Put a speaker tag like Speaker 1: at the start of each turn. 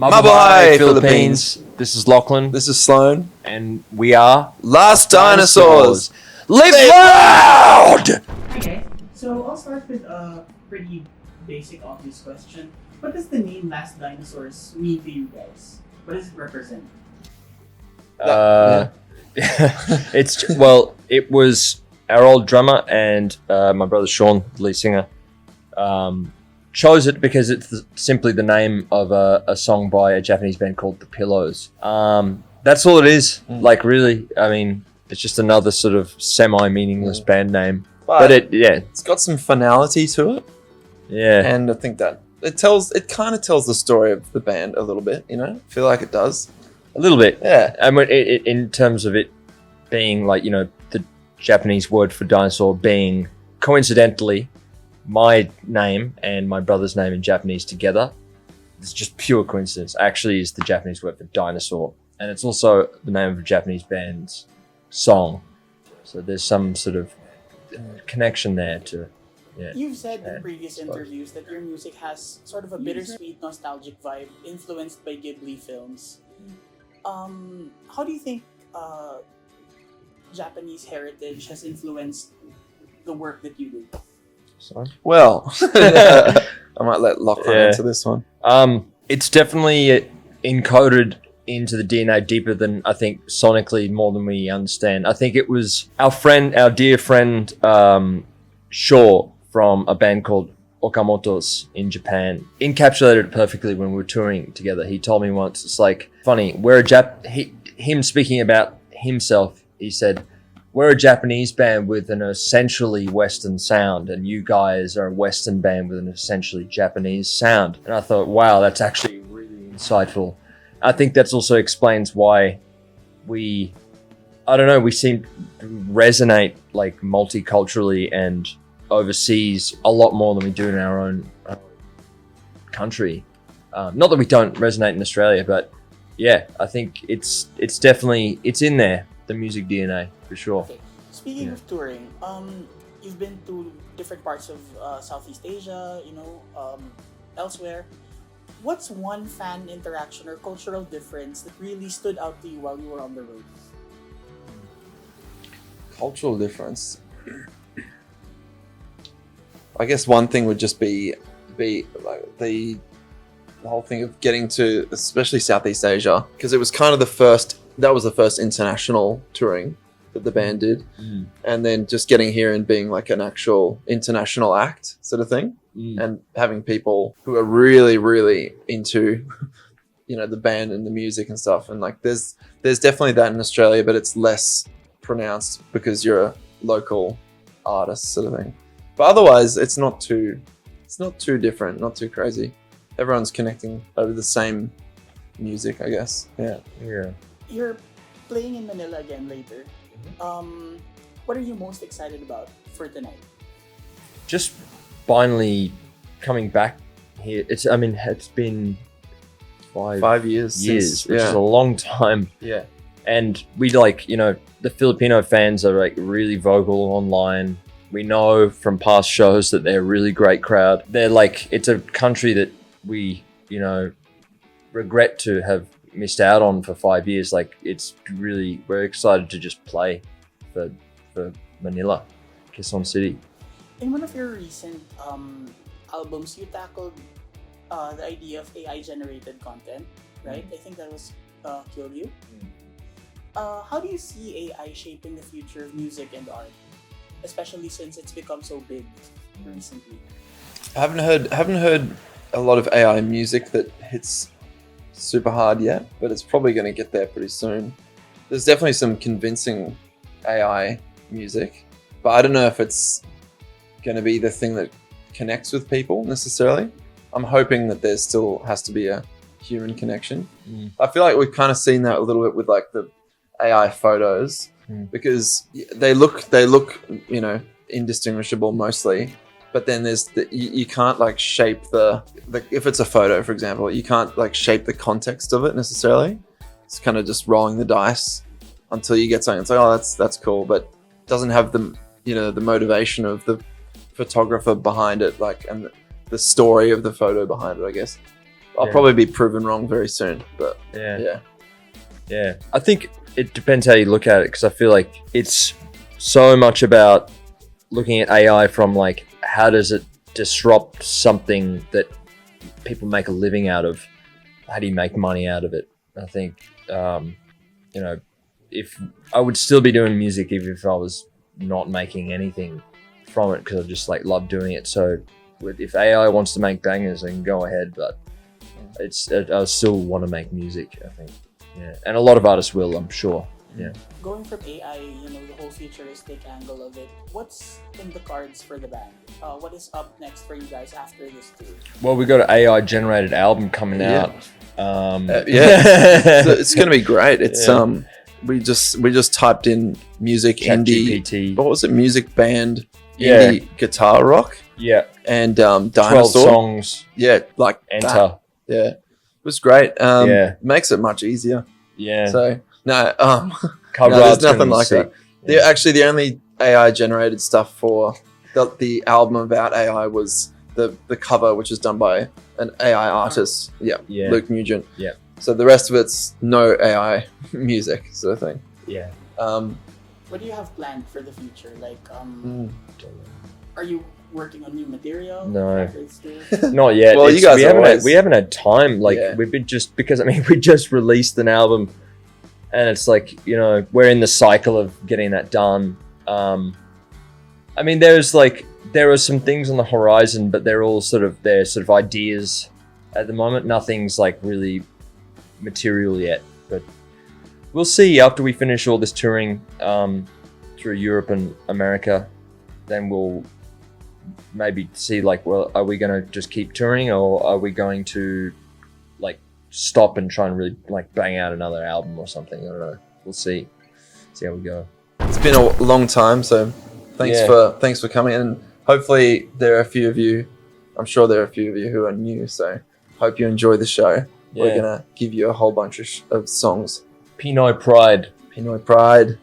Speaker 1: Mabuhay, Philippines. This is Lachlan.
Speaker 2: This is Sloan.
Speaker 1: And we are
Speaker 2: Last Dinosaurs.
Speaker 1: Live loud!
Speaker 3: Okay, so I'll start with a pretty basic, obvious question. What does the name Last Dinosaurs mean to you guys? What does it represent?
Speaker 1: It was our old drummer and my brother Sean, the lead singer, chose it because it's simply the name of a song by a Japanese band called The Pillows. That's all it is. Like, really, I mean, it's just another sort of semi-meaningless band name. But
Speaker 2: it's got some finality to it.
Speaker 1: Yeah.
Speaker 2: And I think that it kind of tells the story of the band a little bit, you know? I feel like it does.
Speaker 1: A little bit.
Speaker 2: Yeah.
Speaker 1: I mean, in terms of it being like, you know, the Japanese word for dinosaur being coincidentally my name and my brother's name in Japanese together. It's just pure coincidence. Actually, is the Japanese word for dinosaur. And it's also the name of a Japanese band's song. So there's some sort of connection there to... Yeah.
Speaker 3: You've said in previous interviews that your music has sort of a bittersweet, nostalgic vibe influenced by Ghibli films. How do you think Japanese heritage has influenced the work that you do?
Speaker 1: Sorry?
Speaker 2: Well, I might let Lachlan answer this one.
Speaker 1: It's definitely encoded into the DNA deeper than, I think, sonically more than we understand. I think it was our dear friend Shaw from a band called Okamoto's in Japan encapsulated it perfectly when we were touring together. He told me once, it's like, funny, him speaking about himself, he said, we're a Japanese band with an essentially Western sound, and you guys are a Western band with an essentially Japanese sound. And I thought, wow, that's actually really insightful. I think that also explains why we seem to resonate like multiculturally and overseas a lot more than we do in our own country. Not that we don't resonate in Australia, but yeah, I think it's definitely in there, the music DNA for sure.
Speaker 3: Okay. Speaking of touring, you've been to different parts of Southeast Asia, elsewhere. What's one fan interaction or cultural difference that really stood out to you while you were on the road?
Speaker 2: Cultural difference. I guess one thing would just be like the whole thing of getting to, especially Southeast Asia, because it was kind of the first international touring that the band did. And then just getting here and being like an actual international act sort of thing. And having people who are really, really into, the band and the music and stuff. And like, there's definitely that in Australia, but it's less pronounced because you're a local artist sort of thing. But otherwise, it's not too different, not too crazy. Everyone's connecting over the same music, I guess. Yeah.
Speaker 3: You're playing in Manila again later. What are you most excited about for tonight?
Speaker 1: Just finally coming back here. It's been 5 years, which is a long time.
Speaker 2: Yeah.
Speaker 1: And we the Filipino fans are like really vocal online. We know from past shows that they're a really great crowd. They're like, it's a country that we, regret to have missed out on for 5 years. Like, it's really, we're excited to just play for Manila, Quezon City.
Speaker 3: In one of your recent albums, you tackled the idea of AI-generated content, right? I think that was Kill You. How do you see AI shaping the future of music and art, especially since it's become so big recently?
Speaker 2: I haven't heard a lot of AI music that hits super hard yet, but it's probably going to get there pretty soon. There's definitely some convincing AI music, but I don't know if it's going to be the thing that connects with people necessarily. I'm hoping that there still has to be a human connection. I feel like we've kind of seen that a little bit with like the AI photos because they look indistinguishable mostly, but then there's you can't like shape the if it's a photo, for example, you can't like shape the context of it necessarily. It's kind of just rolling the dice until you get something. It's like, oh, that's cool, but it doesn't have the the motivation of the photographer behind it, like, and the story of the photo behind it, I guess. I'll probably be proven wrong very soon. But
Speaker 1: yeah. I think it depends how you look at it, because I feel like it's so much about looking at AI from like, how does it disrupt something that people make a living out of? How do you make money out of it? I think, if I would still be doing music even if I was not making anything from it, because I just like love doing it. So if AI wants to make bangers, then go ahead, but I still want to make music, I think. Yeah, and a lot of artists will, I'm sure. Yeah.
Speaker 3: Going from AI, the whole futuristic angle of it, what's in the cards for the band? What is up next for you guys after this tour?
Speaker 1: Well, we got an AI generated album coming out.
Speaker 2: It's gonna be great. It's we just typed in music indie.
Speaker 1: ChatGPT.
Speaker 2: What was it? Music band indie guitar rock.
Speaker 1: Yeah.
Speaker 2: And
Speaker 1: 12
Speaker 2: Dinosaur.
Speaker 1: songs.
Speaker 2: Yeah, like
Speaker 1: Enter.
Speaker 2: that. Yeah, it was great. Makes it much easier.
Speaker 1: Yeah.
Speaker 2: So no,
Speaker 1: Cover
Speaker 2: there's
Speaker 1: art's gonna
Speaker 2: nothing
Speaker 1: be
Speaker 2: like
Speaker 1: sick.
Speaker 2: that. The only AI generated stuff for the album about AI was the cover, which is done by an AI artist. Yeah. Luke Nugent.
Speaker 1: Yeah.
Speaker 2: So the rest of it's no AI music sort of thing.
Speaker 1: Yeah.
Speaker 3: What do you have planned for the future? Like, are you working on new material?
Speaker 1: No. Not yet.
Speaker 2: Well, you guys
Speaker 1: we haven't had time. Like we've been because we just released an album, and it's like, we're in the cycle of getting that done. There are some things on the horizon, but they're sort of ideas at the moment. Nothing's like really material yet, but we'll see after we finish all this touring through Europe and America. Then we'll maybe see like, well, are we going to just keep touring, or are we going to like stop and try and really like bang out another album or something? I don't know. We'll see how we go.
Speaker 2: It's been a long time, so thanks for coming, and hopefully there are a few of you. I'm sure there are a few of you who are new, so hope you enjoy the show. We're gonna give you a whole bunch of songs.
Speaker 1: Pinot Pride.
Speaker 2: Pinot Pride.